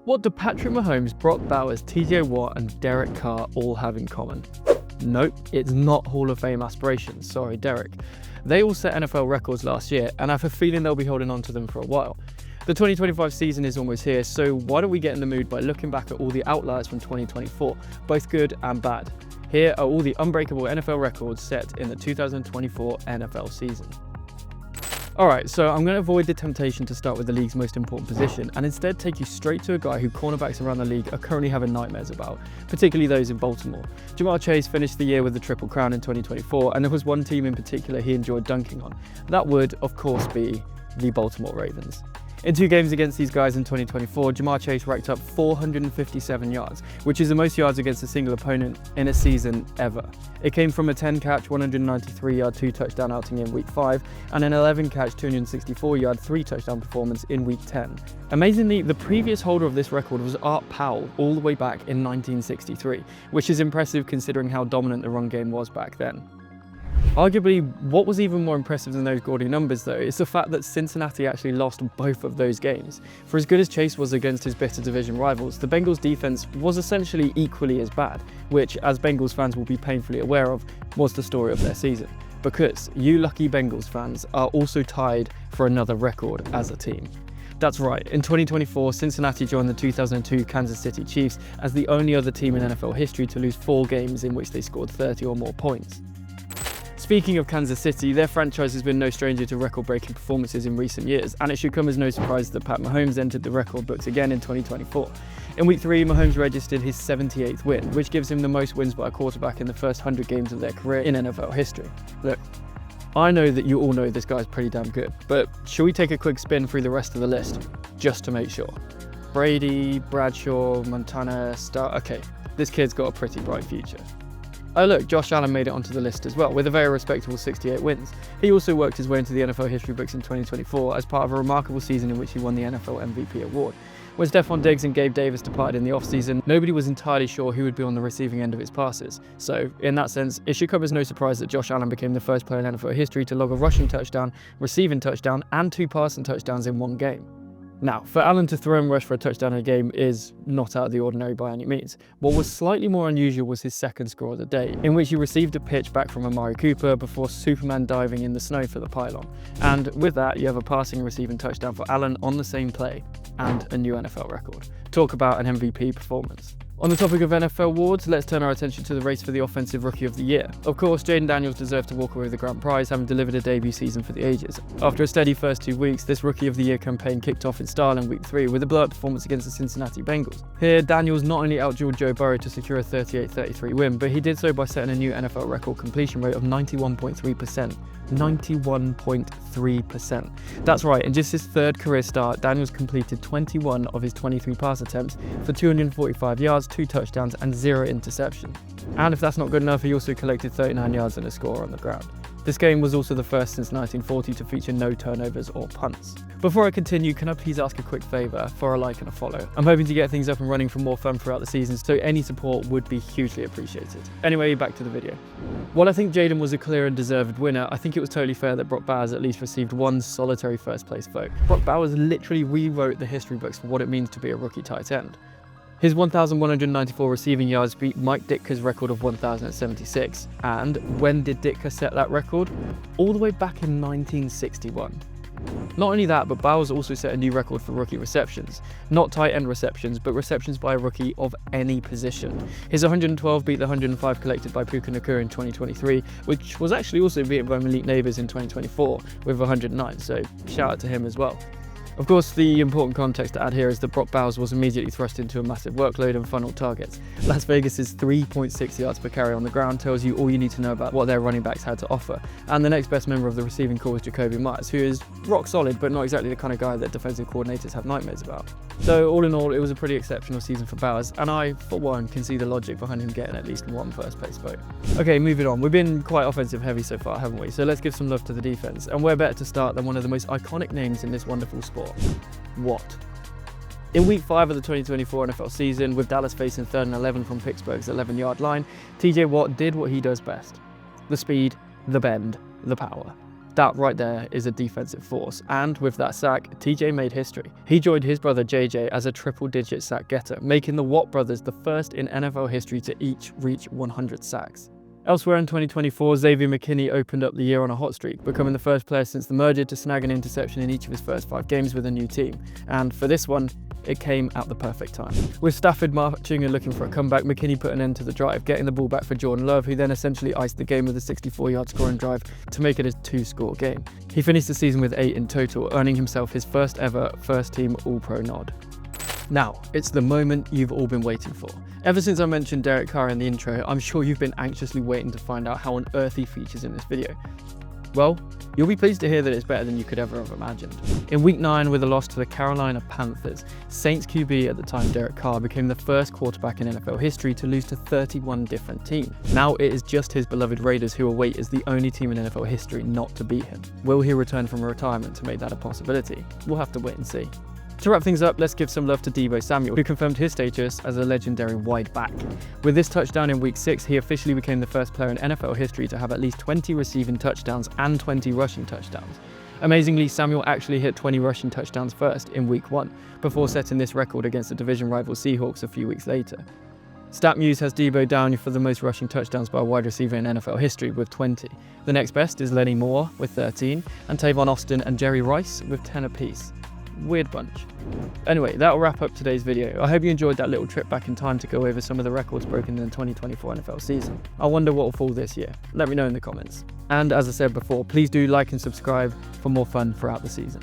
What do Patrick Mahomes, Brock Bowers, TJ Watt and Derek Carr all have in common? Nope, it's not Hall of Fame aspirations, sorry Derek. They all set NFL records last year and I have a feeling they'll be holding on to them for a while. The 2025 season is almost here, so why don't we get in the mood by looking back at all the outliers from 2024, both good and bad. Here are all the unbreakable NFL records set in the 2024 NFL season. Alright, so I'm going to avoid the temptation to start with the league's most important position and instead take you straight to a guy who cornerbacks around the league are currently having nightmares about, particularly those in Baltimore. Ja'Marr Chase finished the year with the Triple Crown in 2024 and there was one team in particular he enjoyed dunking on. That would, of course, be the Baltimore Ravens. In 2 games against these guys in 2024, Ja'Marr Chase racked up 457 yards, which is the most yards against a single opponent in a season ever. It came from a 10-catch, 193-yard, 2-touchdown outing in Week 5, and an 11-catch, 264-yard, 3-touchdown performance in Week 10. Amazingly, the previous holder of this record was Art Powell all the way back in 1963, which is impressive considering how dominant the run game was back then. Arguably, what was even more impressive than those gaudy numbers though is the fact that Cincinnati actually lost both of those games. For as good as Chase was against his bitter division rivals, the Bengals defense was essentially equally as bad, which, as Bengals fans will be painfully aware of, was the story of their season. Because you lucky Bengals fans are also tied for another record as a team. That's right, in 2024, Cincinnati joined the 2002 Kansas City Chiefs as the only other team in NFL history to lose 4 games in which they scored 30 or more points. Speaking of Kansas City, their franchise has been no stranger to record-breaking performances in recent years, and it should come as no surprise that Pat Mahomes entered the record books again in 2024. In Week 3, Mahomes registered his 78th win, which gives him the most wins by a quarterback in the first 100 games of their career in NFL history. Look, I know that you all know this guy's pretty damn good, but should we take a quick spin through the rest of the list, just to make sure? Brady, Bradshaw, Montana, okay, this kid's got a pretty bright future. Oh look, Josh Allen made it onto the list as well, with a very respectable 68 wins. He also worked his way into the NFL history books in 2024 as part of a remarkable season in which he won the NFL MVP award. When Stephon Diggs and Gabe Davis departed in the offseason, nobody was entirely sure who would be on the receiving end of his passes. So, in that sense, it should come as no surprise that Josh Allen became the first player in NFL history to log a rushing touchdown, receiving touchdown, and 2 passing touchdowns in one game. Now, for Allen to throw and rush for a touchdown in a game is not out of the ordinary by any means. What was slightly more unusual was his second score of the day, in which he received a pitch back from Amari Cooper before Superman diving in the snow for the pylon. And with that, you have a passing and receiving touchdown for Allen on the same play, and a new NFL record. Talk about an MVP performance. On the topic of NFL awards, let's turn our attention to the race for the Offensive Rookie of the Year. Of course, Jaden Daniels deserved to walk away with the grand prize, having delivered a debut season for the ages. After a steady first 2 weeks, this Rookie of the Year campaign kicked off in style in Week 3 with a blowout performance against the Cincinnati Bengals. Here, Daniels not only outdueled Joe Burrow to secure a 38-33 win, but he did so by setting a new NFL record completion rate of 91.3%. 91.3%. That's right, in just his 3rd career start, Daniels completed 21 of his 23 pass attempts for 245 yards, 2 touchdowns, and 0 interceptions. And if that's not good enough, he also collected 39 yards and a score on the ground. This game was also the first since 1940 to feature no turnovers or punts. Before I continue, can I please ask a quick favour for a like and a follow? I'm hoping to get things up and running for more fun throughout the season, so any support would be hugely appreciated. Anyway, back to the video. While I think Jaden was a clear and deserved winner, I think it was totally fair that Brock Bowers at least received one solitary first place vote. Brock Bowers literally rewrote the history books for what it means to be a rookie tight end. His 1,194 receiving yards beat Mike Ditka's record of 1,076. And when did Ditka set that record? All the way back in 1961. Not only that, but Bowers also set a new record for rookie receptions. Not tight end receptions, but receptions by a rookie of any position. His 112 beat the 105 collected by Puka Nacua in 2023, which was actually also beaten by Malik Neighbors in 2024 with 109, so shout out to him as well. Of course, the important context to add here is that Brock Bowers was immediately thrust into a massive workload and funneled targets. Las Vegas' 3.6 yards per carry on the ground tells you all you need to know about what their running backs had to offer. And the next best member of the receiving corps was Jacoby Myers, who is rock solid, but not exactly the kind of guy that defensive coordinators have nightmares about. So all in all, it was a pretty exceptional season for Bowers, and I, for one, can see the logic behind him getting at least one first place vote. Okay, moving on. We've been quite offensive heavy so far, haven't we? So let's give some love to the defense. And where better to start than one of the most iconic names in this wonderful sport? Watt. In Week 5 of the 2024 NFL season, with Dallas facing 3rd and 11 from Pittsburgh's 11-yard line, TJ Watt did what he does best. The speed, the bend, the power. That right there is a defensive force, and with that sack, TJ made history. He joined his brother JJ as a triple-digit sack getter, making the Watt brothers the first in NFL history to each reach 100 sacks. Elsewhere in 2024, Xavier McKinney opened up the year on a hot streak, becoming the first player since the merger to snag an interception in each of his first 5 games with a new team. And for this one, it came at the perfect time. With Stafford marching and looking for a comeback, McKinney put an end to the drive, getting the ball back for Jordan Love, who then essentially iced the game with a 64-yard scoring drive to make it a 2-score game. He finished the season with 8 in total, earning himself his first ever first-team All-Pro nod. Now, it's the moment you've all been waiting for. Ever since I mentioned Derek Carr in the intro, I'm sure you've been anxiously waiting to find out how on earth he features in this video. Well, you'll be pleased to hear that it's better than you could ever have imagined. In Week 9, with a loss to the Carolina Panthers, Saints QB at the time Derek Carr became the first quarterback in NFL history to lose to 31 different teams. Now it is just his beloved Raiders who await as the only team in NFL history not to beat him. Will he return from retirement to make that a possibility? We'll have to wait and see. To wrap things up, let's give some love to Deebo Samuel, who confirmed his status as a legendary wide back. With this touchdown in Week 6, he officially became the first player in NFL history to have at least 20 receiving touchdowns and 20 rushing touchdowns. Amazingly, Samuel actually hit 20 rushing touchdowns first in Week 1, before setting this record against the division rival Seahawks a few weeks later. StatMuse has Deebo down for the most rushing touchdowns by a wide receiver in NFL history with 20. The next best is Lenny Moore with 13, and Tavon Austin and Jerry Rice with 10 apiece. Weird bunch. Anyway, that'll wrap up today's video. I hope you enjoyed that little trip back in time to go over some of the records broken in the 2024 NFL season. I wonder what will fall this year. Let me know in the comments. And as I said before, please do like and subscribe for more fun throughout the season.